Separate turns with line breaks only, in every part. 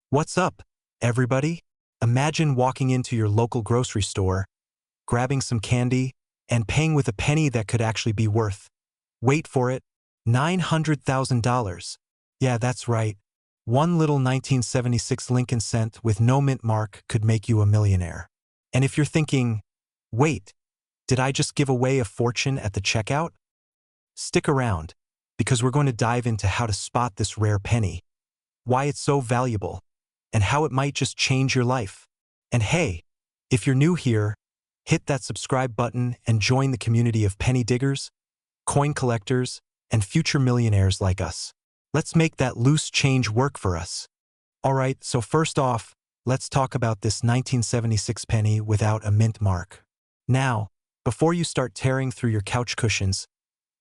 What's up, everybody? Imagine walking into your local grocery store, grabbing some candy, and paying with a penny that could actually be worth, wait for it, $900,000. Yeah, that's right. One little 1976 Lincoln cent with no mint mark could make you a millionaire. And if you're thinking, wait, did I just give away a fortune at the checkout? Stick around, because we're going to dive into how to spot this rare penny, why it's so valuable, and how it might just change your life. And hey, if you're new here, hit that subscribe button and join the community of penny diggers, coin collectors, and future millionaires like us. Let's make that loose change work for us. Alright, so first off, let's talk about this 1976 penny without a mint mark. Now, before you start tearing through your couch cushions,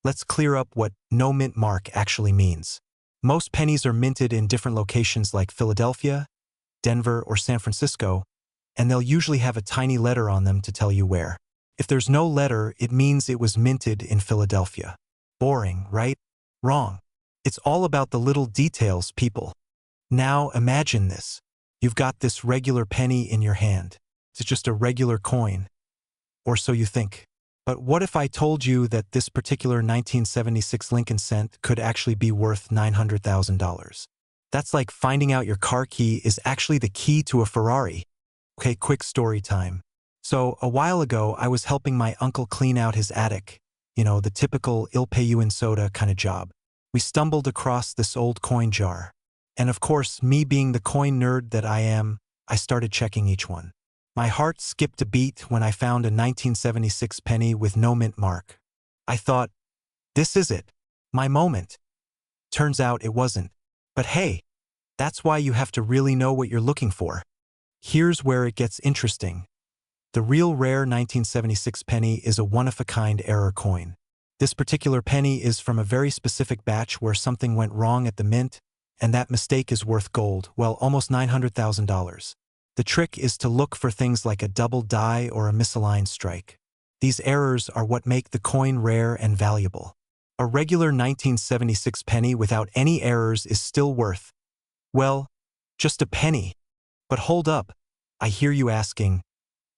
let's clear up what no mint mark actually means. Most pennies are minted in different locations like Philadelphia, Denver, or San Francisco, and they'll usually have a tiny letter on them to tell you where. If there's no letter, it means it was minted in Philadelphia. Boring, right? Wrong. It's all about the little details, people. Now imagine this. You've got this regular penny in your hand. It's just a regular coin. Or so you think. But what if I told you that this particular 1976 Lincoln cent could actually be worth $900,000? That's like finding out your car key is actually the key to a Ferrari. Okay, quick story time. So, a while ago, I was helping my uncle clean out his attic. You know, the typical "I'll pay you in soda" kind of job. We stumbled across this old coin jar. And of course, me being the coin nerd that I am, I started checking each one. My heart skipped a beat when I found a 1976 penny with no mint mark. I thought, this is it. My moment. Turns out it wasn't. But hey, that's why you have to really know what you're looking for. Here's where it gets interesting. The real rare 1976 penny is a one-of-a-kind error coin. This particular penny is from a very specific batch where something went wrong at the mint, and that mistake is worth gold, well, almost $900,000. The trick is to look for things like a double die or a misaligned strike. These errors are what make the coin rare and valuable. A regular 1976 penny without any errors is still worth, well, just a penny. But hold up, I hear you asking,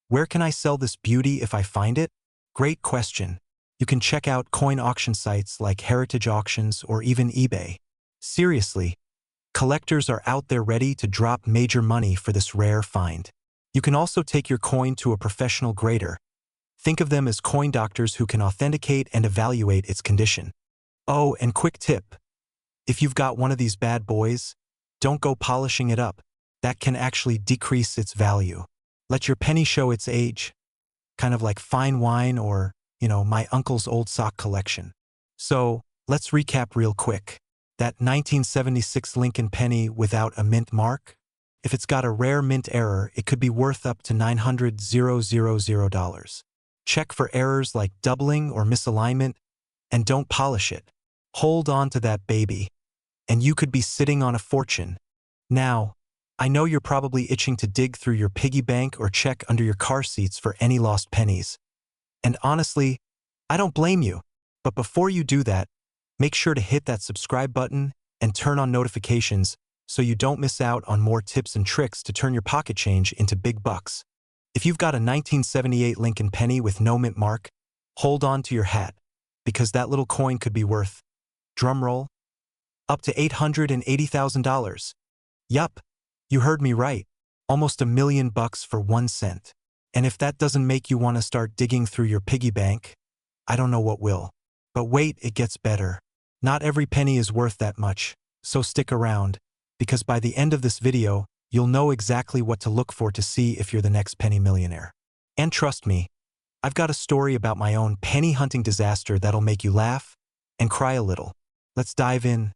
where can I sell this beauty if I find it? Great question. You can check out coin auction sites like Heritage Auctions or even eBay. Seriously, collectors are out there ready to drop major money for this rare find. You can also take your coin to a professional grader. Think of them as coin doctors who can authenticate and evaluate its condition. Oh, and quick tip. If you've got one of these bad boys, don't go polishing it up. That can actually decrease its value. Let your penny show its age. Kind of like fine wine or, my uncle's old sock collection. So, let's recap real quick. That 1976 Lincoln penny without a mint mark? If it's got a rare mint error, it could be worth up to $900,000. Check for errors like doubling or misalignment, and don't polish it. Hold on to that baby, and you could be sitting on a fortune. Now, I know you're probably itching to dig through your piggy bank or check under your car seats for any lost pennies. And honestly, I don't blame you. But before you do that, make sure to hit that subscribe button and turn on notifications so you don't miss out on more tips and tricks to turn your pocket change into big bucks. If you've got a 1978 Lincoln penny with no mint mark, hold on to your hat, because that little coin could be worth, drumroll, up to $880,000. Yup, you heard me right. Almost $1 million for 1 cent. And if that doesn't make you want to start digging through your piggy bank, I don't know what will. But wait, it gets better. Not every penny is worth that much, so stick around, because by the end of this video, you'll know exactly what to look for to see if you're the next penny millionaire. And trust me, I've got a story about my own penny hunting disaster that'll make you laugh and cry a little. Let's dive in.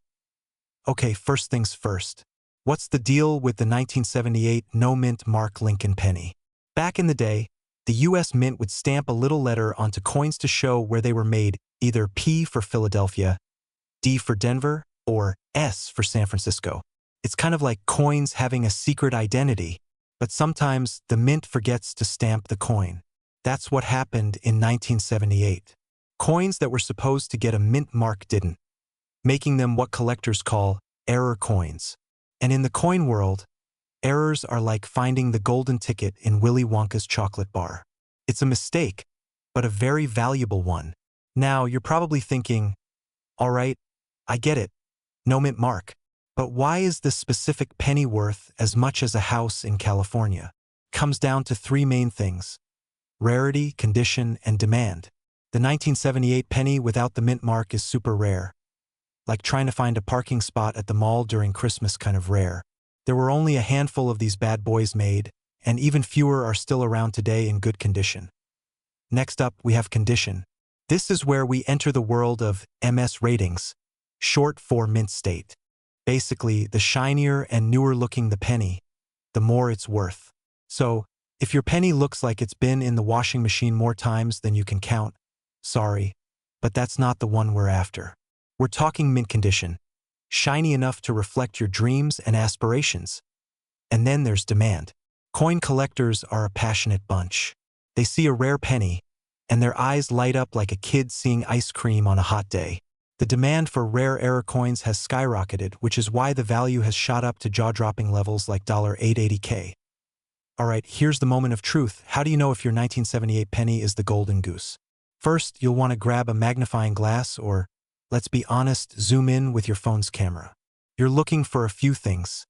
Okay, first things first. What's the deal with the 1978 no mint mark Lincoln penny? Back in the day, the US Mint would stamp a little letter onto coins to show where they were made, either P for Philadelphia, D for Denver, or S for San Francisco. It's kind of like coins having a secret identity, but sometimes the mint forgets to stamp the coin. That's what happened in 1978. Coins that were supposed to get a mint mark didn't, making them what collectors call error coins. And in the coin world, Errors are like finding the golden ticket in Willy Wonka's chocolate bar. It's a mistake, but a very valuable one. Now, you're probably thinking, all right, I get it, no mint mark. But why is this specific penny worth as much as a house in California? Comes down to three main things: rarity, condition, and demand. The 1978 penny without the mint mark is super rare. Like trying to find a parking spot at the mall during Christmas, kind of rare. There were only a handful of these bad boys made, and even fewer are still around today in good condition. Next up, we have condition. This is where we enter the world of MS ratings, short for mint state. Basically, the shinier and newer looking the penny, the more it's worth. So, if your penny looks like it's been in the washing machine more times than you can count, sorry, but that's not the one we're after. We're talking mint condition, shiny enough to reflect your dreams and aspirations. And then there's demand. Coin collectors are a passionate bunch. They see a rare penny, and their eyes light up like a kid seeing ice cream on a hot day. The demand for rare error coins has skyrocketed, which is why the value has shot up to jaw-dropping levels like $880K. Alright, here's the moment of truth. How do you know if your 1978 penny is the golden goose? First, you'll want to grab a magnifying glass or, let's be honest, zoom in with your phone's camera. You're looking for a few things.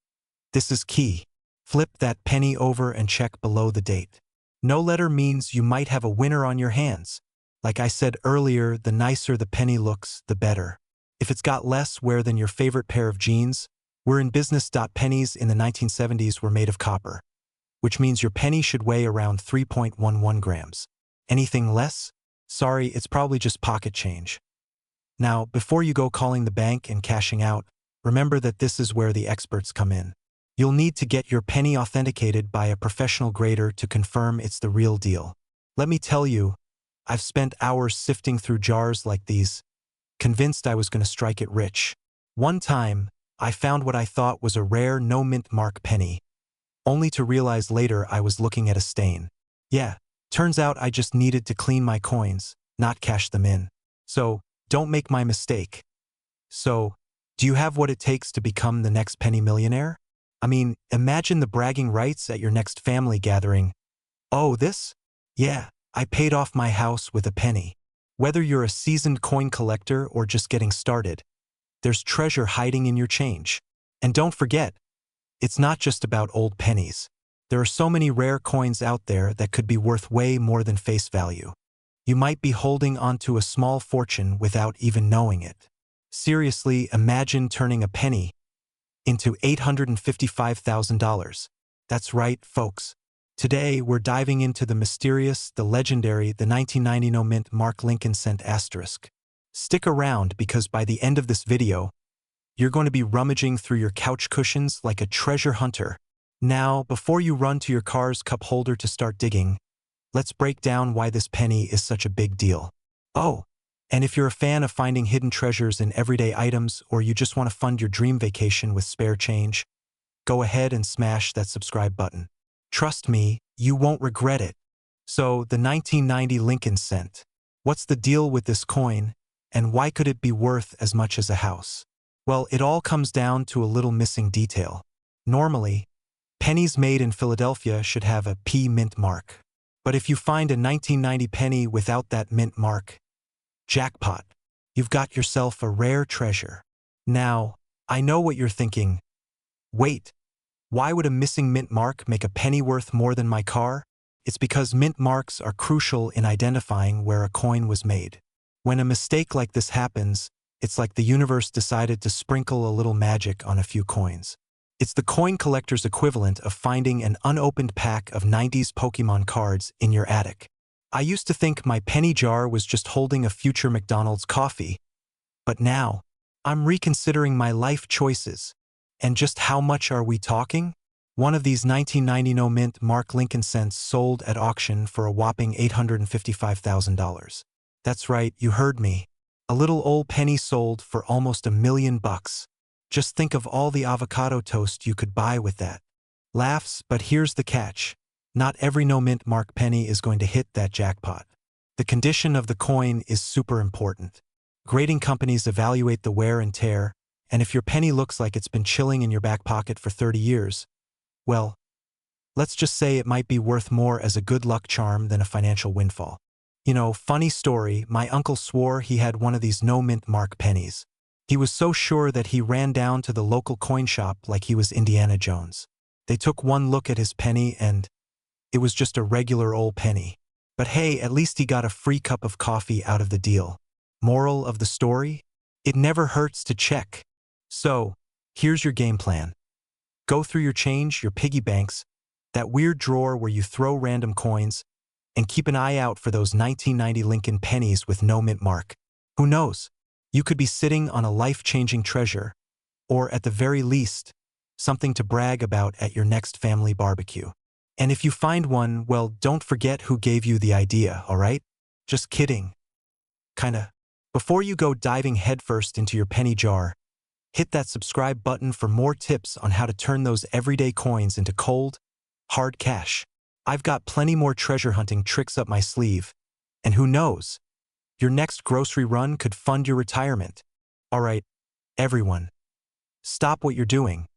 This is key. Flip that penny over and check below the date. No letter means you might have a winner on your hands. Like I said earlier, the nicer the penny looks, the better. If it's got less wear than your favorite pair of jeans, we're in business. Pennies in the 1970s were made of copper, which means your penny should weigh around 3.11 grams. Anything less? Sorry, it's probably just pocket change. Now, before you go calling the bank and cashing out, remember that this is where the experts come in. You'll need to get your penny authenticated by a professional grader to confirm it's the real deal. Let me tell you, I've spent hours sifting through jars like these, convinced I was going to strike it rich. One time, I found what I thought was a rare no mint mark penny, only to realize later I was looking at a stain. Yeah, turns out I just needed to clean my coins, not cash them in. So, don't make my mistake. So, do you have what it takes to become the next penny millionaire? I mean, imagine the bragging rights at your next family gathering. Oh, this? Yeah, I paid off my house with a penny. Whether you're a seasoned coin collector or just getting started, there's treasure hiding in your change. And don't forget, it's not just about old pennies. There are so many rare coins out there that could be worth way more than face value. You might be holding onto a small fortune without even knowing it. Seriously, imagine turning a penny into $855,000. That's right, folks. Today, we're diving into the mysterious, the legendary, the 1990 no mint mark Lincoln cent asterisk. Stick around because by the end of this video, you're going to be rummaging through your couch cushions like a treasure hunter. Now, before you run to your car's cup holder to start digging, let's break down why this penny is such a big deal. Oh, and if you're a fan of finding hidden treasures in everyday items or you just want to fund your dream vacation with spare change, go ahead and smash that subscribe button. Trust me, you won't regret it. So, the 1990 Lincoln cent. What's the deal with this coin, and why could it be worth as much as a house? Well, it all comes down to a little missing detail. Normally, pennies made in Philadelphia should have a P mint mark. But if you find a 1990 penny without that mint mark, jackpot. You've got yourself a rare treasure. Now, I know what you're thinking. Wait, why would a missing mint mark make a penny worth more than my car? It's because mint marks are crucial in identifying where a coin was made. When a mistake like this happens, it's like the universe decided to sprinkle a little magic on a few coins. It's the coin collector's equivalent of finding an unopened pack of 90s Pokemon cards in your attic. I used to think my penny jar was just holding a future McDonald's coffee, but now, I'm reconsidering my life choices. And just how much are we talking? One of these 1990 no mint mark Lincoln cents sold at auction for a whopping $855,000. That's right, you heard me. A little old penny sold for almost $1 million. Just think of all the avocado toast you could buy with that. Laughs, but here's the catch. Not every no mint mark penny is going to hit that jackpot. The condition of the coin is super important. Grading companies evaluate the wear and tear, and if your penny looks like it's been chilling in your back pocket for 30 years, Well, let's just say it might be worth more as a good luck charm than a financial windfall. You know, funny story, my uncle swore he had one of these no-mint mark pennies. He was so sure that he ran down to the local coin shop like he was Indiana Jones. They took one look at his penny and it was just a regular old penny. But hey, at least he got a free cup of coffee out of the deal. Moral of the story? It never hurts to check. So, here's your game plan. Go through your change, your piggy banks, that weird drawer where you throw random coins, and keep an eye out for those 1990 Lincoln pennies with no mint mark. Who knows? You could be sitting on a life-changing treasure, or at the very least, something to brag about at your next family barbecue. And if you find one, well, don't forget who gave you the idea, alright? Just kidding. Kinda. Before you go diving headfirst into your penny jar, hit that subscribe button for more tips on how to turn those everyday coins into cold, hard cash. I've got plenty more treasure hunting tricks up my sleeve, and who knows? Your next grocery run could fund your retirement. Alright, everyone, stop what you're doing,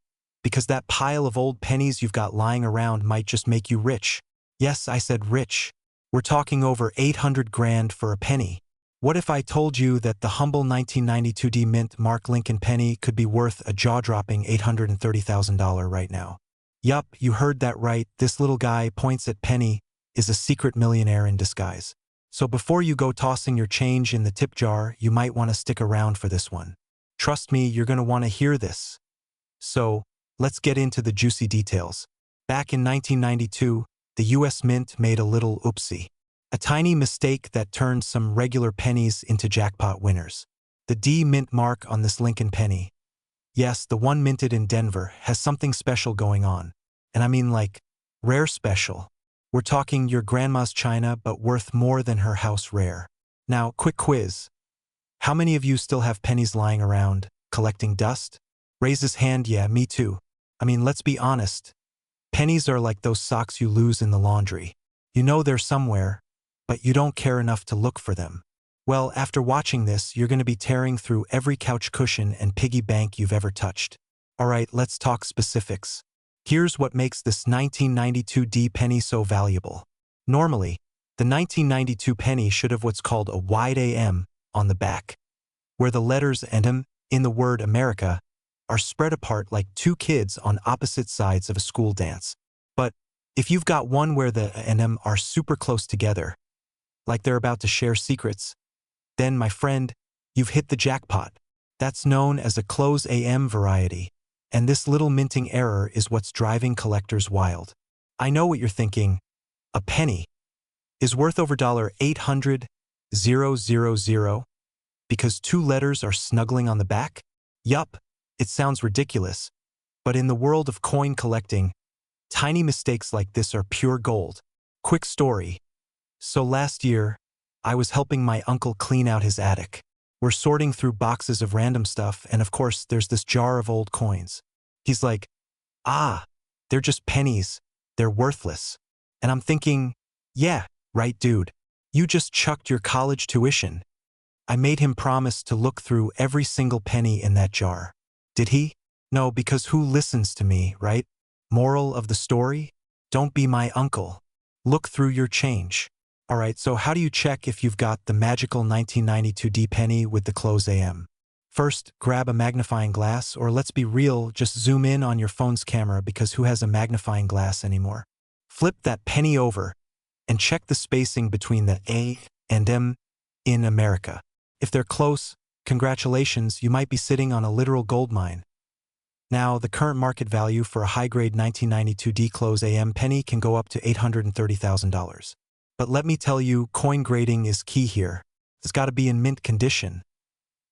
because that pile of old pennies you've got lying around might just make you rich. Yes, I said rich. We're talking over 800 grand for a penny. What if I told you that the humble 1992 D Mint Mark Lincoln penny could be worth a jaw-dropping $830,000 right now? Yup, you heard that right. This little guy points at Penny is a secret millionaire in disguise. So before you go tossing your change in the tip jar, you might want to stick around for this one. Trust me, you're going to want to hear this. So, let's get into the juicy details. Back in 1992, the US Mint made a little oopsie. A tiny mistake that turned some regular pennies into jackpot winners. The D Mint mark on this Lincoln penny, yes, the one minted in Denver, has something special going on. And I mean like, rare special. We're talking your grandma's china but worth more than her house rare. Now, quick quiz. How many of you still have pennies lying around, collecting dust? Raise his hand, yeah, me too. I mean, let's be honest. Pennies are like those socks you lose in the laundry. You know they're somewhere, but you don't care enough to look for them. Well, after watching this, you're going to be tearing through every couch cushion and piggy bank you've ever touched. Alright, let's talk specifics. Here's what makes this 1992 D penny so valuable. Normally, the 1992 penny should have what's called a wide AM on the back, where the letters and M in the word America are spread apart like two kids on opposite sides of a school dance. But if you've got one where the A and M are super close together, like they're about to share secrets, then, my friend, you've hit the jackpot. That's known as a close AM variety, and this little minting error is what's driving collectors wild. I know what you're thinking. A penny is worth over $800,000 because two letters are snuggling on the back? Yup, it sounds ridiculous, but in the world of coin collecting, tiny mistakes like this are pure gold. Quick story. So last year, I was helping my uncle clean out his attic. We're sorting through boxes of random stuff, and of course, there's this jar of old coins. He's like, they're just pennies. They're worthless. And I'm thinking, yeah, right, dude. You just chucked your college tuition. I made him promise to look through every single penny in that jar. Did he? No, because who listens to me, right? Moral of the story? Don't be my uncle. Look through your change. Alright, so how do you check if you've got the magical 1992 D penny with the close AM? First, grab a magnifying glass, or let's be real, just zoom in on your phone's camera because who has a magnifying glass anymore? Flip that penny over and check the spacing between the A and M in America. If they're close, congratulations, you might be sitting on a literal gold mine. Now, the current market value for a high-grade 1992 D close AM penny can go up to $830,000. But let me tell you, coin grading is key here. It's got to be in mint condition.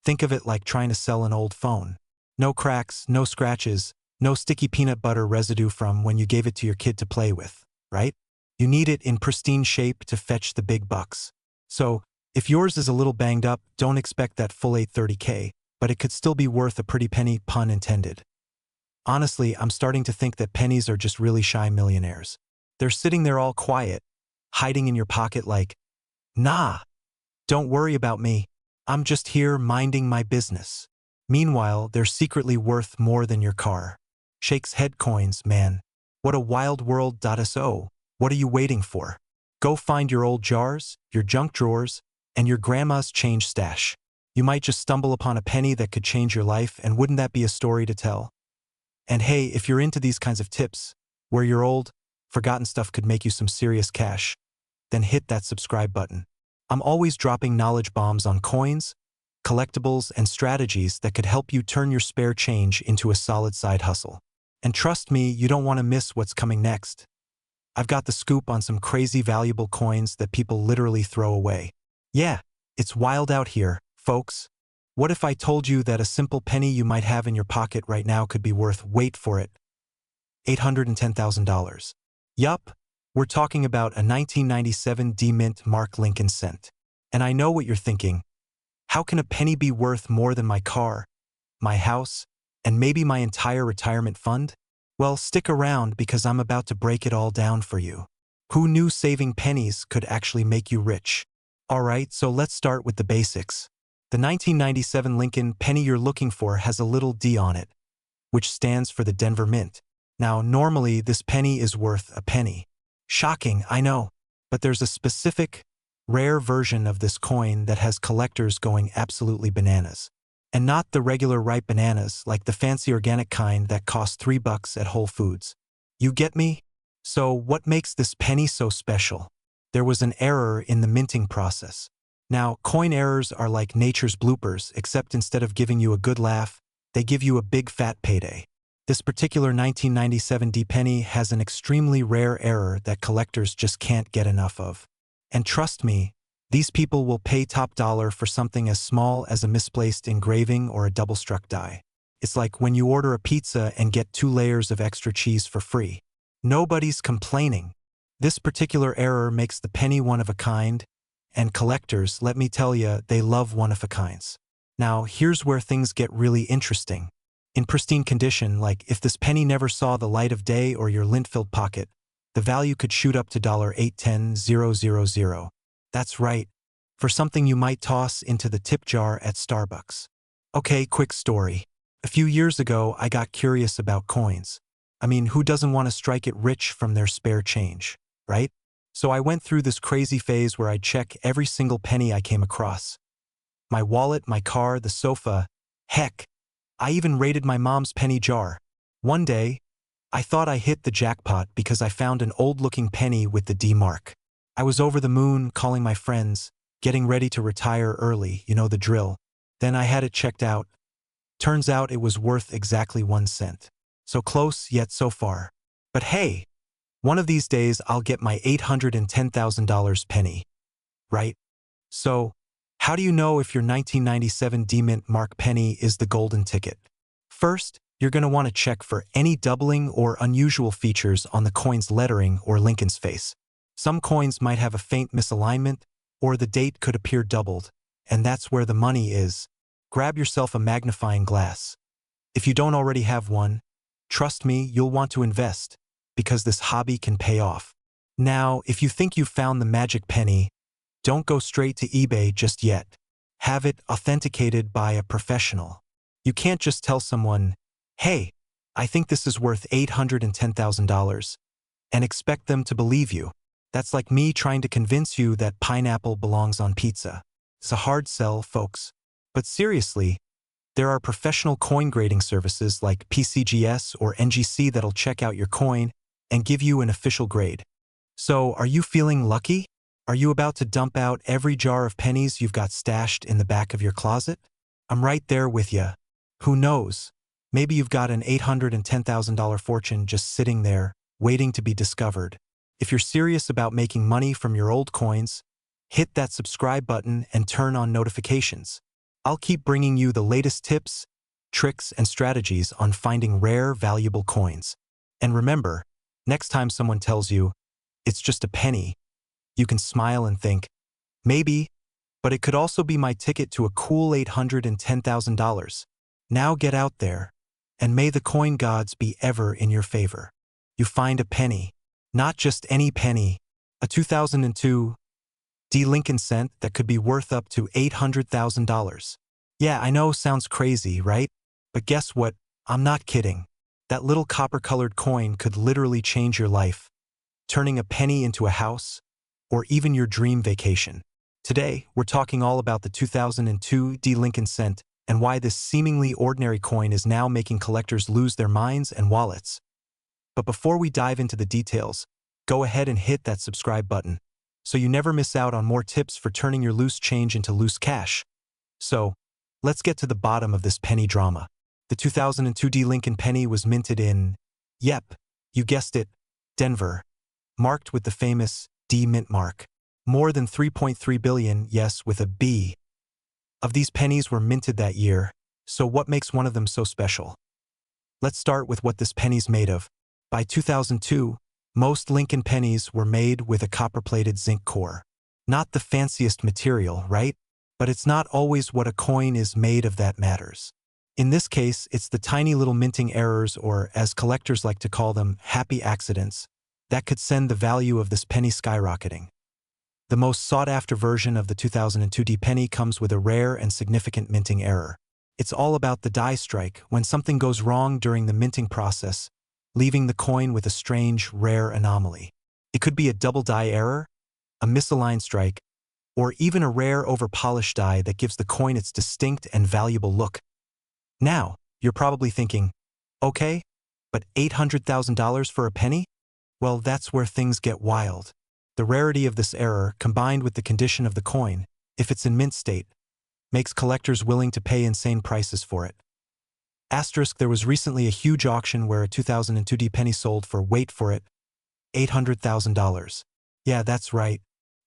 Think of it like trying to sell an old phone. No cracks, no scratches, no sticky peanut butter residue from when you gave it to your kid to play with, right? You need it in pristine shape to fetch the big bucks. So, if yours is a little banged up, don't expect that full $830K, but it could still be worth a pretty penny, pun intended. Honestly, I'm starting to think that pennies are just really shy millionaires. They're sitting there all quiet, hiding in your pocket like, nah, don't worry about me. I'm just here minding my business. Meanwhile, they're secretly worth more than your car. Shakes head coins, man. What a wild world.so. What are you waiting for? Go find your old jars, your junk drawers, and your grandma's change stash. You might just stumble upon a penny that could change your life, and wouldn't that be a story to tell? And hey, if you're into these kinds of tips, where your old, forgotten stuff could make you some serious cash, then hit that subscribe button. I'm always dropping knowledge bombs on coins, collectibles, and strategies that could help you turn your spare change into a solid side hustle. And trust me, you don't want to miss what's coming next. I've got the scoop on some crazy valuable coins that people literally throw away. Yeah, it's wild out here, folks. What if I told you that a simple penny you might have in your pocket right now could be worth, wait for it, $810,000? Yup, we're talking about a 1997 D-Mint Mark Lincoln cent. And I know what you're thinking. How can a penny be worth more than my car, my house, and maybe my entire retirement fund? Well, stick around because I'm about to break it all down for you. Who knew saving pennies could actually make you rich? Alright, so let's start with the basics. The 1997 Lincoln penny you're looking for has a little D on it, which stands for the Denver Mint. Now, normally this penny is worth a penny. Shocking, I know, but there's a specific, rare version of this coin that has collectors going absolutely bananas. And not the regular ripe bananas like the fancy organic kind that cost $3 at Whole Foods. You get me? So what makes this penny so special? There was an error in the minting process. Now, coin errors are like nature's bloopers, except instead of giving you a good laugh, they give you a big fat payday. This particular 1997 D penny has an extremely rare error that collectors just can't get enough of. And trust me, these people will pay top dollar for something as small as a misplaced engraving or a double-struck die. It's like when you order a pizza and get 2 layers of extra cheese for free. Nobody's complaining. This particular error makes the penny one of a kind, and collectors, let me tell you, they love one-of-a-kinds. Now, here's where things get really interesting. In pristine condition, like if this penny never saw the light of day or your lint-filled pocket, the value could shoot up to $810,000. That's right, for something you might toss into the tip jar at Starbucks. Okay, quick story. A few years ago, I got curious about coins. I mean, who doesn't want to strike it rich from their spare change, right? So I went through this crazy phase where I'd check every single penny I came across. My wallet, my car, the sofa. Heck, I even raided my mom's penny jar. One day, I thought I hit the jackpot because I found an old-looking penny with the D mark. I was over the moon, calling my friends, getting ready to retire early, you know the drill. Then I had it checked out. Turns out it was worth exactly 1 cent. So close, yet so far. But hey, one of these days I'll get my $810,000 penny. Right? So, how do you know if your 1997 D-Mint Mark penny is the golden ticket? First, you're going to want to check for any doubling or unusual features on the coin's lettering or Lincoln's face. Some coins might have a faint misalignment, or the date could appear doubled, and that's where the money is. Grab yourself a magnifying glass. If you don't already have one, trust me, you'll want to invest, because this hobby can pay off. Now, if you think you've found the magic penny, don't go straight to eBay just yet. Have it authenticated by a professional. You can't just tell someone, hey, I think this is worth $810,000, and expect them to believe you. That's like me trying to convince you that pineapple belongs on pizza. It's a hard sell, folks. But seriously, there are professional coin grading services like PCGS or NGC that'll check out your coin and give you an official grade. So, are you feeling lucky? Are you about to dump out every jar of pennies you've got stashed in the back of your closet? I'm right there with you. Who knows? Maybe you've got an $810,000 fortune just sitting there, waiting to be discovered. If you're serious about making money from your old coins, hit that subscribe button and turn on notifications. I'll keep bringing you the latest tips, tricks, and strategies on finding rare, valuable coins. And remember, next time someone tells you, it's just a penny, you can smile and think, maybe, but it could also be my ticket to a cool $810,000. Now get out there, and may the coin gods be ever in your favor. You find a penny. Not just any penny, a 2002 D Lincoln cent that could be worth up to $800,000. Yeah, I know, sounds crazy, right? But guess what? I'm not kidding. That little copper-colored coin could literally change your life, turning a penny into a house, or even your dream vacation. Today, we're talking all about the 2002 Lincoln cent and why this seemingly ordinary coin is now making collectors lose their minds and wallets. But before we dive into the details, go ahead and hit that subscribe button so you never miss out on more tips for turning your loose change into loose cash. So, let's get to the bottom of this penny drama. The 2002 Lincoln penny was minted in, yep, you guessed it, Denver, marked with the famous D mint mark. More than 3.3 billion, yes, with a B, of these pennies were minted that year, so what makes one of them so special? Let's start with what this penny's made of. By 2002, most Lincoln pennies were made with a copper-plated zinc core. Not the fanciest material, right? But it's not always what a coin is made of that matters. In this case, it's the tiny little minting errors, or as collectors like to call them, happy accidents, that could send the value of this penny skyrocketing. The most sought-after version of the 2002 penny comes with a rare and significant minting error. It's all about the die strike, when something goes wrong during the minting process, leaving the coin with a strange, rare anomaly. It could be a double die error, a misaligned strike, or even a rare over-polished die that gives the coin its distinct and valuable look. Now, you're probably thinking, okay, but $800,000 for a penny? Well, that's where things get wild. The rarity of this error, combined with the condition of the coin, if it's in mint state, makes collectors willing to pay insane prices for it. Asterisk, there was recently a huge auction where a 2002 penny sold for, wait for it, $800,000. Yeah, that's right.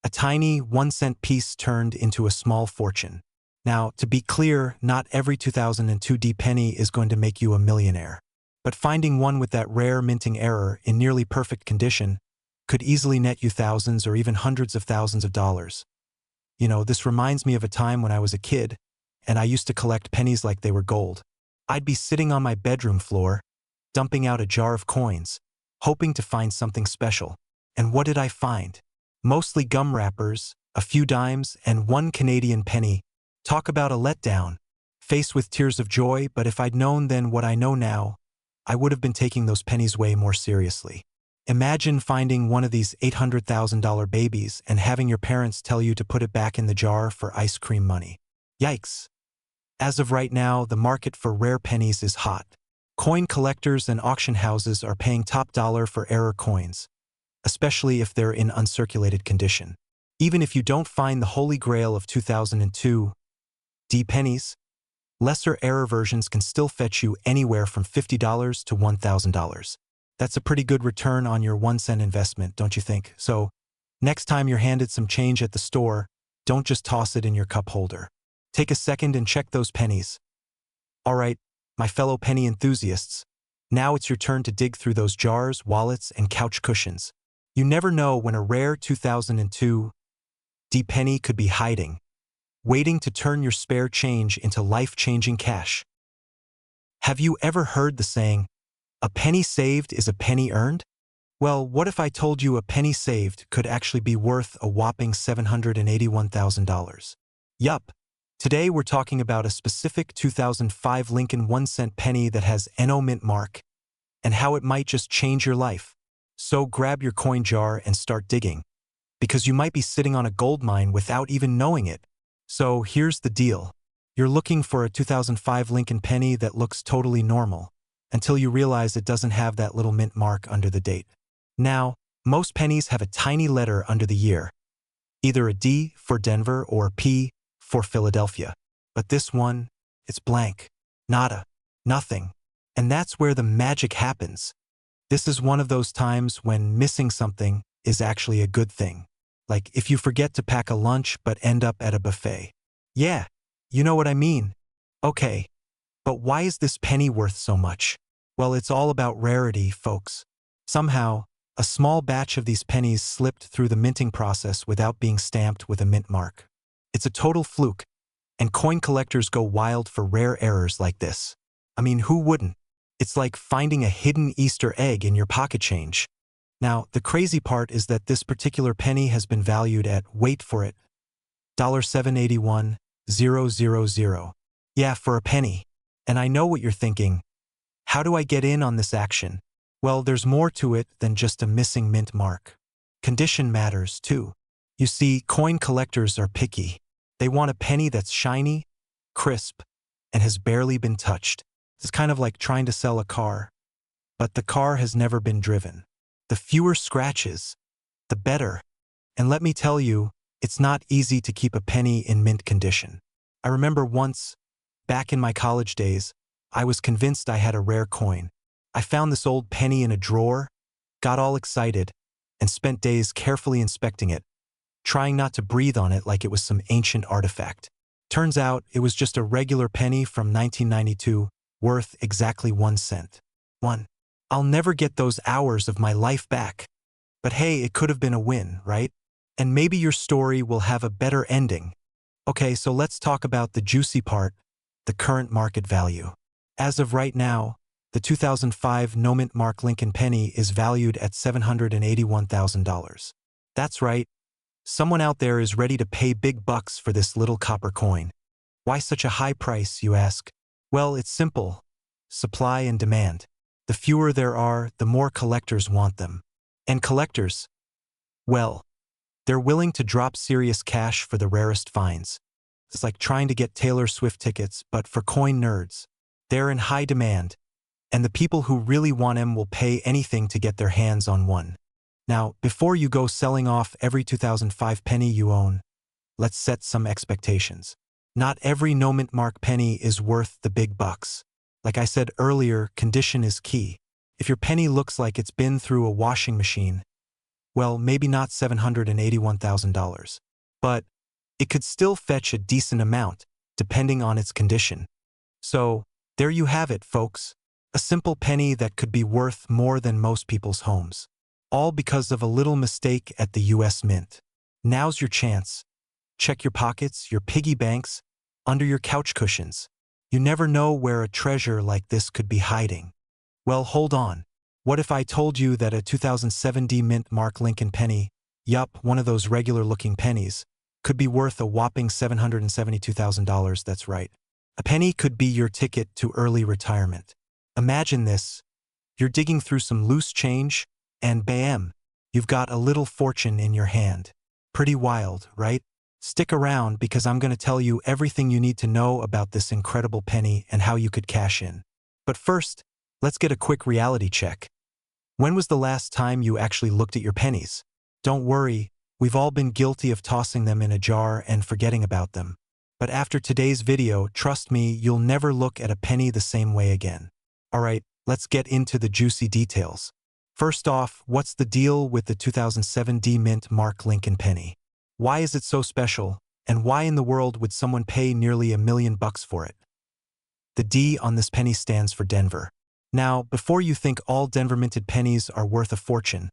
A tiny 1-cent piece turned into a small fortune. Now, to be clear, not every 2002 penny is going to make you a millionaire. But finding one with that rare minting error in nearly perfect condition could easily net you thousands or even hundreds of thousands of dollars. You know, this reminds me of a time when I was a kid, and I used to collect pennies like they were gold. I'd be sitting on my bedroom floor, dumping out a jar of coins, hoping to find something special. And what did I find? Mostly gum wrappers, a few dimes, and one Canadian penny. Talk about a letdown. Faced with tears of joy, but if I'd known then what I know now, I would have been taking those pennies way more seriously. Imagine finding one of these $800,000 babies and having your parents tell you to put it back in the jar for ice cream money. Yikes. As of right now, the market for rare pennies is hot. Coin collectors and auction houses are paying top dollar for error coins, especially if they're in uncirculated condition. Even if you don't find the holy grail of 2002 pennies, lesser error versions can still fetch you anywhere from $50 to $1,000. That's a pretty good return on your 1-cent investment, don't you think? So, next time you're handed some change at the store, don't just toss it in your cup holder. Take a second and check those pennies. All right, my fellow penny enthusiasts, now it's your turn to dig through those jars, wallets, and couch cushions. You never know when a rare 2002 penny could be hiding, waiting to turn your spare change into life-changing cash. Have you ever heard the saying, a penny saved is a penny earned? Well, what if I told you a penny saved could actually be worth a whopping $781,000? Yup. Today we're talking about a specific 2005 Lincoln 1-cent penny that has NO mint mark, and how it might just change your life. So grab your coin jar and start digging, because you might be sitting on a gold mine without even knowing it. So here's the deal. You're looking for a 2005 Lincoln penny that looks totally normal, until you realize it doesn't have that little mint mark under the date. Now, most pennies have a tiny letter under the year, either a D for Denver or P for Philadelphia. But this one, it's blank. Nada. Nothing. And that's where the magic happens. This is one of those times when missing something is actually a good thing. Like if you forget to pack a lunch but end up at a buffet. Yeah, you know what I mean. Okay. But why is this penny worth so much? Well, it's all about rarity, folks. Somehow, a small batch of these pennies slipped through the minting process without being stamped with a mint mark. It's a total fluke, and coin collectors go wild for rare errors like this. I mean, who wouldn't? It's like finding a hidden Easter egg in your pocket change. Now, the crazy part is that this particular penny has been valued at, wait for it, $781,000. Yeah, for a penny. And I know what you're thinking. How do I get in on this action? Well, there's more to it than just a missing mint mark. Condition matters, too. You see, coin collectors are picky. They want a penny that's shiny, crisp, and has barely been touched. It's kind of like trying to sell a car, but the car has never been driven. The fewer scratches, the better. And let me tell you, it's not easy to keep a penny in mint condition. I remember once, back in my college days, I was convinced I had a rare coin. I found this old penny in a drawer, got all excited, and spent days carefully inspecting it, trying not to breathe on it like it was some ancient artifact. Turns out it was just a regular penny from 1992, worth exactly 1 cent. I'll never get those hours of my life back. But hey, it could have been a win, right? And maybe your story will have a better ending. Okay, so let's talk about the juicy part, the current market value. As of right now, the 2005 no-mint mark Lincoln penny is valued at $781,000. That's right. Someone out there is ready to pay big bucks for this little copper coin. Why such a high price, you ask? Well, it's simple. Supply and demand. The fewer there are, the more collectors want them. And collectors, well, they're willing to drop serious cash for the rarest finds. It's like trying to get Taylor Swift tickets, but for coin nerds. They're in high demand, and the people who really want them will pay anything to get their hands on one. Now, before you go selling off every 2005 penny you own, let's set some expectations. Not every no-mint mark penny is worth the big bucks. Like I said earlier, condition is key. If your penny looks like it's been through a washing machine, well, maybe not $781,000. But it could still fetch a decent amount, depending on its condition. So, there you have it, folks. A simple penny that could be worth more than most people's homes. All because of a little mistake at the US Mint. Now's your chance. Check your pockets, your piggy banks, under your couch cushions. You never know where a treasure like this could be hiding. Well, hold on. What if I told you that a 2007 mint mark Lincoln penny, yup, one of those regular-looking pennies, could be worth a whopping $772,000, that's right. A penny could be your ticket to early retirement. Imagine this. You're digging through some loose change, and bam, you've got a little fortune in your hand. Pretty wild, right? Stick around because I'm going to tell you everything you need to know about this incredible penny and how you could cash in. But first, let's get a quick reality check. When was the last time you actually looked at your pennies? Don't worry, we've all been guilty of tossing them in a jar and forgetting about them. But after today's video, trust me, you'll never look at a penny the same way again. Alright, let's get into the juicy details. First off, what's the deal with the 2007 mint mark Lincoln penny? Why is it so special, and why in the world would someone pay nearly $1 million for it? The D on this penny stands for Denver. Now, before you think all Denver minted pennies are worth a fortune,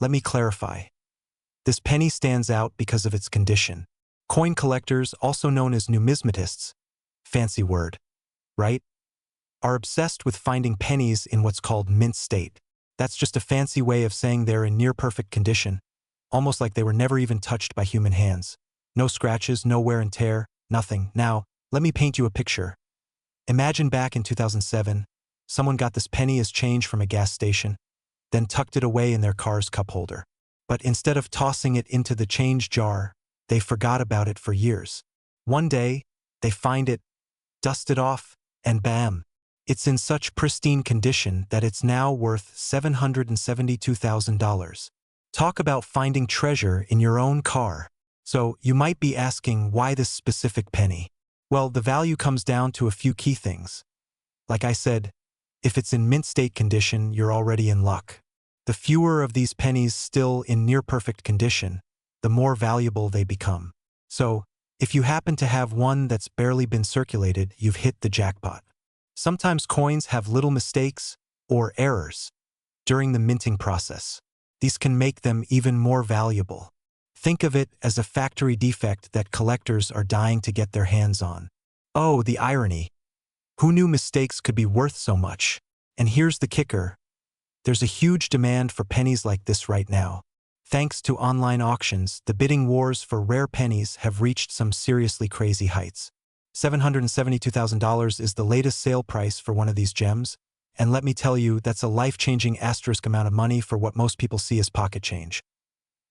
let me clarify. This penny stands out because of its condition. Coin collectors, also known as numismatists, fancy word, right, are obsessed with finding pennies in what's called mint state. That's just a fancy way of saying they're in near-perfect condition, almost like they were never even touched by human hands. No scratches, no wear and tear, nothing. Now, let me paint you a picture. Imagine back in 2007, someone got this penny as change from a gas station, then tucked it away in their car's cup holder. But instead of tossing it into the change jar, they forgot about it for years. One day, they find it, dust it off, and bam! It's in such pristine condition that it's now worth $772,000. Talk about finding treasure in your own car. So, you might be asking why this specific penny? Well, the value comes down to a few key things. Like I said, if it's in mint state condition, you're already in luck. The fewer of these pennies still in near-perfect condition, the more valuable they become. So, if you happen to have one that's barely been circulated, you've hit the jackpot. Sometimes coins have little mistakes or errors during the minting process. These can make them even more valuable. Think of it as a factory defect that collectors are dying to get their hands on. Oh, the irony. Who knew mistakes could be worth so much? And here's the kicker. There's a huge demand for pennies like this right now. Thanks to online auctions, the bidding wars for rare pennies have reached some seriously crazy heights. $772,000 is the latest sale price for one of these gems, And let me tell you, that's a life-changing asterisk amount of money for what most people see as pocket change.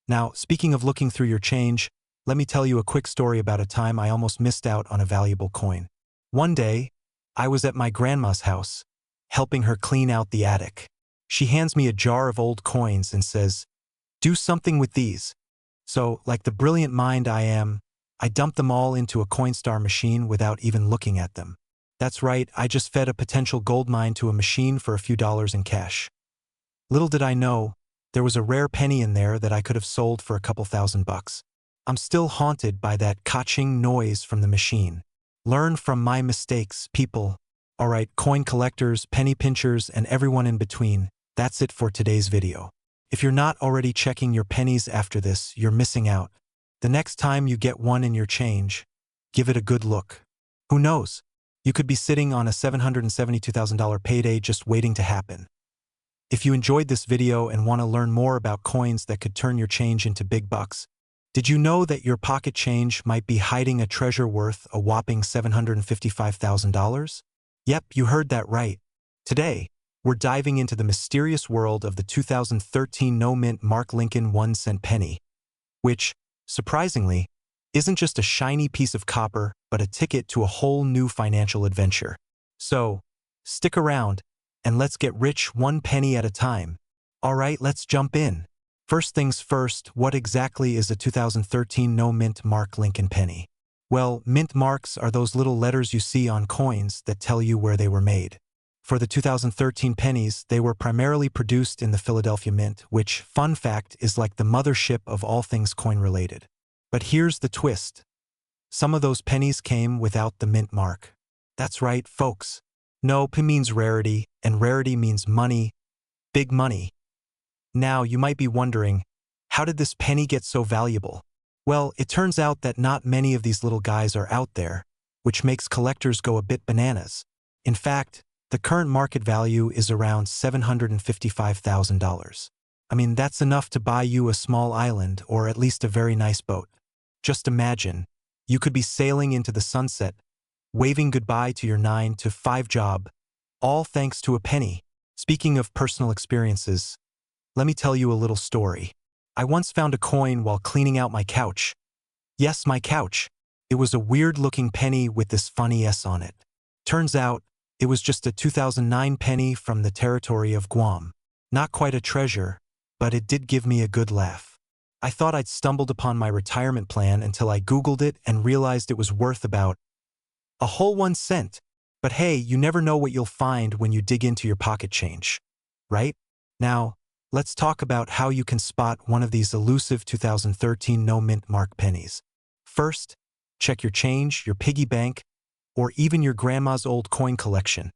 Now, speaking of looking through your change, let me tell you a quick story about a time I almost missed out on a valuable coin. One day, I was at my grandma's house, helping her clean out the attic. She hands me a jar of old coins and says, "Do something with these." So, like the brilliant mind I am, I dumped them all into a Coinstar machine without even looking at them. That's right, I just fed a potential gold mine to a machine for a few dollars in cash. Little did I know, there was a rare penny in there that I could have sold for a couple $1,000. I'm still haunted by that ka-ching noise from the machine. Learn from my mistakes, people. Alright, coin collectors, penny pinchers, and everyone in between, that's it for today's video. If you're not already checking your pennies after this, you're missing out. The next time you get one in your change, give it a good look. Who knows? You could be sitting on a $772,000 payday just waiting to happen. If you enjoyed this video and want to learn more about coins that could turn your change into big bucks, did you know that your pocket change might be hiding a treasure worth a whopping $755,000? Yep, you heard that right. Today, we're diving into the mysterious world of the 2013 no-mint Mark Lincoln 1-cent penny, which, surprisingly, isn't just a shiny piece of copper, but a ticket to a whole new financial adventure. So, stick around, and let's get rich one penny at a time. Alright, let's jump in. First things first, what exactly is a 2013 no-mint Mark Lincoln penny? Well, mint marks are those little letters you see on coins that tell you where they were made. For the 2013 pennies, they were primarily produced in the Philadelphia Mint, which, fun fact, is like the mothership of all things coin-related. But here's the twist. Some of those pennies came without the mint mark. That's right, folks. No, P means rarity, and rarity means money, big money. Now, you might be wondering, how did this penny get so valuable? Well, it turns out that not many of these little guys are out there, which makes collectors go a bit bananas. In fact, the current market value is around $755,000. I mean, that's enough to buy you a small island or at least a very nice boat. Just imagine, you could be sailing into the sunset, waving goodbye to your 9-to-5 job, all thanks to a penny. Speaking of personal experiences, let me tell you a little story. I once found a coin while cleaning out my couch. Yes, my couch. It was a weird-looking penny with this funny S on it. Turns out, it was just a 2009 penny from the territory of Guam. Not quite a treasure, but it did give me a good laugh. I thought I'd stumbled upon my retirement plan until I Googled it and realized it was worth about a whole 1 cent. But hey, you never know what you'll find when you dig into your pocket change, right? Now, let's talk about how you can spot one of these elusive 2013 no-mint Mark pennies. First, check your change, your piggy bank, or even your grandma's old coin collection.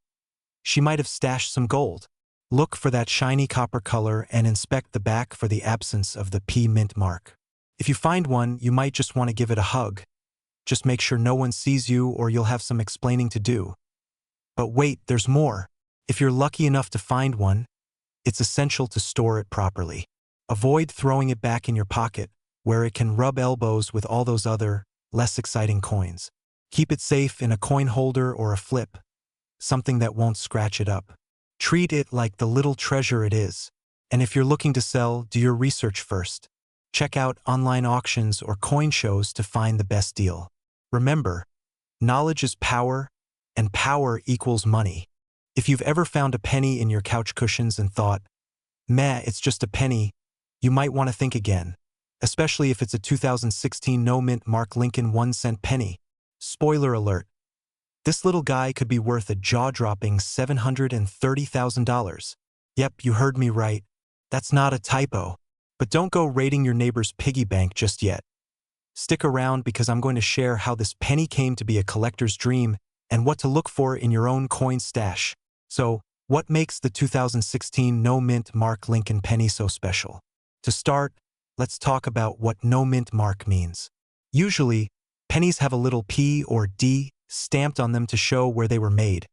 She might have stashed some gold. Look for that shiny copper color and inspect the back for the absence of the P mint mark. If you find one, you might just want to give it a hug. Just make sure no one sees you or you'll have some explaining to do. But wait, there's more. If you're lucky enough to find one, it's essential to store it properly. Avoid throwing it back in your pocket, where it can rub elbows with all those other, less exciting coins. Keep it safe in a coin holder or a flip, something that won't scratch it up. Treat it like the little treasure it is. And if you're looking to sell, do your research first. Check out online auctions or coin shows to find the best deal. Remember, knowledge is power, and power equals money. If you've ever found a penny in your couch cushions and thought, meh, it's just a penny, you might want to think again, especially if it's a 2016 no-mint Mark Lincoln 1-cent penny. Spoiler alert. This little guy could be worth a jaw-dropping $730,000. Yep, you heard me right. That's not a typo. But don't go raiding your neighbor's piggy bank just yet. Stick around because I'm going to share how this penny came to be a collector's dream and what to look for in your own coin stash. So, what makes the 2016 no-mint Mark Lincoln penny so special? To start, let's talk about what no-mint mark means. Usually, pennies have a little P or D stamped on them to show where they were made,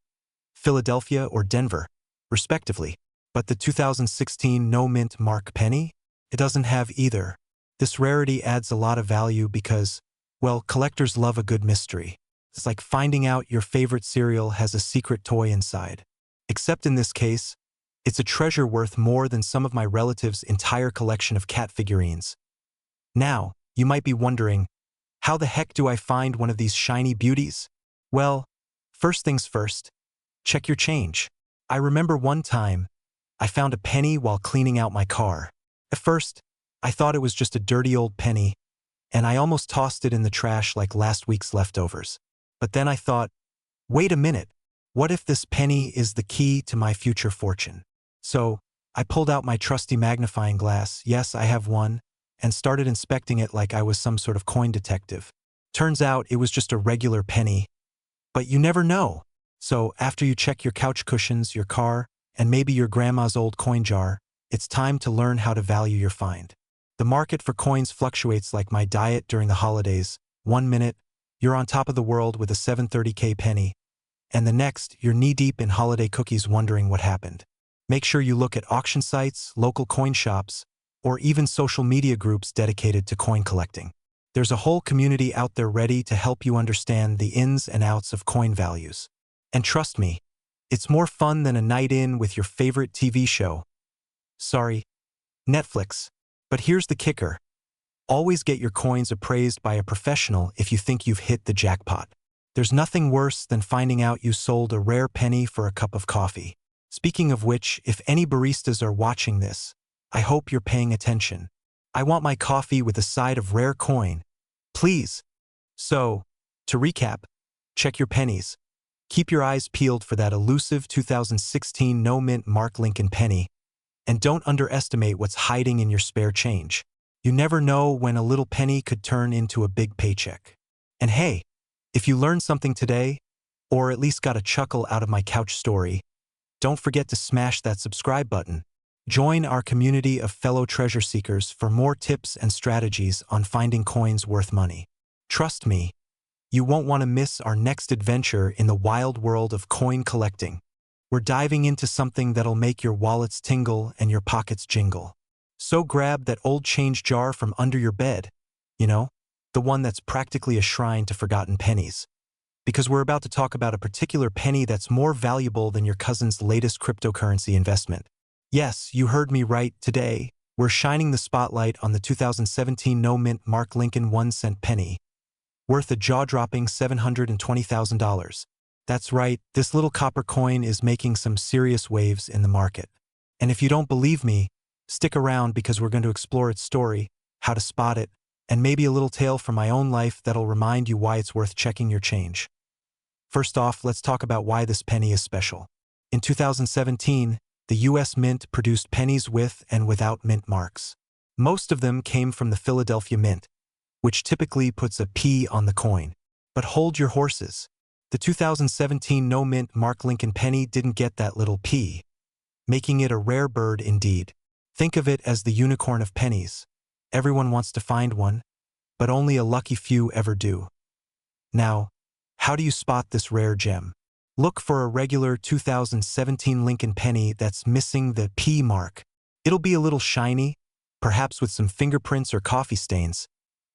Philadelphia or Denver, respectively. But the 2016 no-mint Mark penny? It doesn't have either. This rarity adds a lot of value because, well, collectors love a good mystery. It's like finding out your favorite cereal has a secret toy inside. Except in this case, it's a treasure worth more than some of my relatives' entire collection of cat figurines. Now, you might be wondering, how the heck do I find one of these shiny beauties? Well, first things first, check your change. I remember one time, I found a penny while cleaning out my car. At first, I thought it was just a dirty old penny, and I almost tossed it in the trash like last week's leftovers. But then I thought, wait a minute, what if this penny is the key to my future fortune? So, I pulled out my trusty magnifying glass, yes, I have one, and started inspecting it like I was some sort of coin detective. Turns out it was just a regular penny. But you never know. So, after you check your couch cushions, your car, and maybe your grandma's old coin jar, it's time to learn how to value your find. The market for coins fluctuates like my diet during the holidays. 1 minute, you're on top of the world with a 730K penny, and the next, you're knee-deep in holiday cookies wondering what happened. Make sure you look at auction sites, local coin shops, or even social media groups dedicated to coin collecting. There's a whole community out there ready to help you understand the ins and outs of coin values. And trust me, it's more fun than a night in with your favorite TV show. Sorry, Netflix. But here's the kicker. Always get your coins appraised by a professional if you think you've hit the jackpot. There's nothing worse than finding out you sold a rare penny for a cup of coffee. Speaking of which, if any baristas are watching this, I hope you're paying attention. I want my coffee with a side of rare coin. Please. So, to recap, check your pennies. Keep your eyes peeled for that elusive 2016 no-mint Mark Lincoln penny. And don't underestimate what's hiding in your spare change. You never know when a little penny could turn into a big paycheck. And hey, if you learned something today, or at least got a chuckle out of my couch story, don't forget to smash that subscribe button. Join our community of fellow treasure seekers for more tips and strategies on finding coins worth money. Trust me, you won't want to miss our next adventure in the wild world of coin collecting. We're diving into something that'll make your wallets tingle and your pockets jingle. So grab that old change jar from under your bed, the one that's practically a shrine to forgotten pennies. Because we're about to talk about a particular penny that's more valuable than your cousin's latest cryptocurrency investment. Yes, you heard me right. Today, we're shining the spotlight on the 2017 no-mint Mark Lincoln 1-cent penny, worth a jaw-dropping $720,000. That's right, this little copper coin is making some serious waves in the market. And if you don't believe me, stick around because we're going to explore its story, how to spot it, and maybe a little tale from my own life that'll remind you why it's worth checking your change. First off, let's talk about why this penny is special. In 2017, the U.S. Mint produced pennies with and without mint marks. Most of them came from the Philadelphia Mint, which typically puts a P on the coin. But hold your horses. The 2017 no-mint Mark Lincoln penny didn't get that little P, making it a rare bird indeed. Think of it as the unicorn of pennies. Everyone wants to find one, but only a lucky few ever do. Now, how do you spot this rare gem? Look for a regular 2017 Lincoln penny that's missing the P mark. It'll be a little shiny, perhaps with some fingerprints or coffee stains.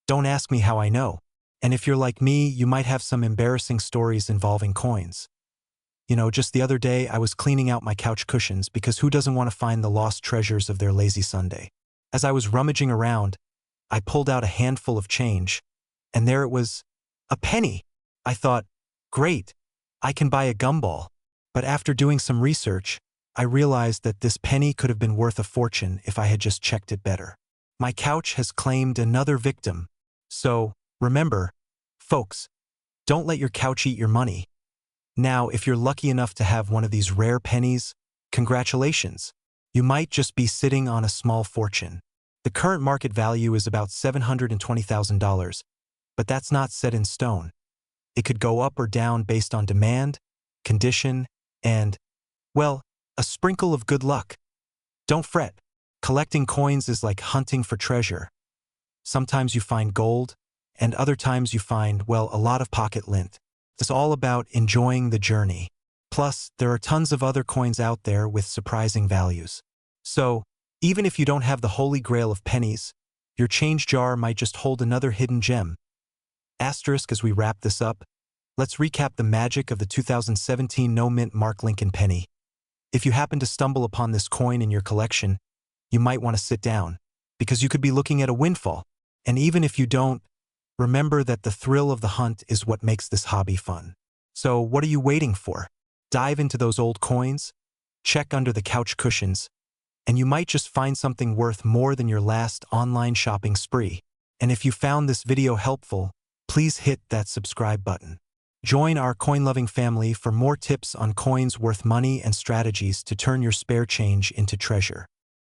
Don't ask me how I know. And if you're like me, you might have some embarrassing stories involving coins. Just the other day, I was cleaning out my couch cushions because who doesn't want to find the lost treasures of their lazy Sunday? As I was rummaging around, I pulled out a handful of change, and there it was, a penny. I thought, great, I can buy a gumball. But after doing some research, I realized that this penny could have been worth a fortune if I had just checked it better. My couch has claimed another victim. So, remember, folks, don't let your couch eat your money. Now, if you're lucky enough to have one of these rare pennies, congratulations. You might just be sitting on a small fortune. The current market value is about $720,000, but that's not set in stone. It could go up or down based on demand, condition, and, well, a sprinkle of good luck. Don't fret. Collecting coins is like hunting for treasure. Sometimes you find gold, and other times you find, well, a lot of pocket lint. It's all about enjoying the journey. Plus, there are tons of other coins out there with surprising values. So, even if you don't have the holy grail of pennies, your change jar might just hold another hidden gem. Asterisk as we wrap this up, let's recap the magic of the 2017 no-mint Mark Lincoln penny. If you happen to stumble upon this coin in your collection, you might want to sit down, because you could be looking at a windfall. And even if you don't, remember that the thrill of the hunt is what makes this hobby fun. So what are you waiting for? Dive into those old coins, check under the couch cushions, and you might just find something worth more than your last online shopping spree. And if you found this video helpful, please hit that subscribe button. Join our coin-loving family for more tips on coins worth money and strategies to turn your spare change into treasure.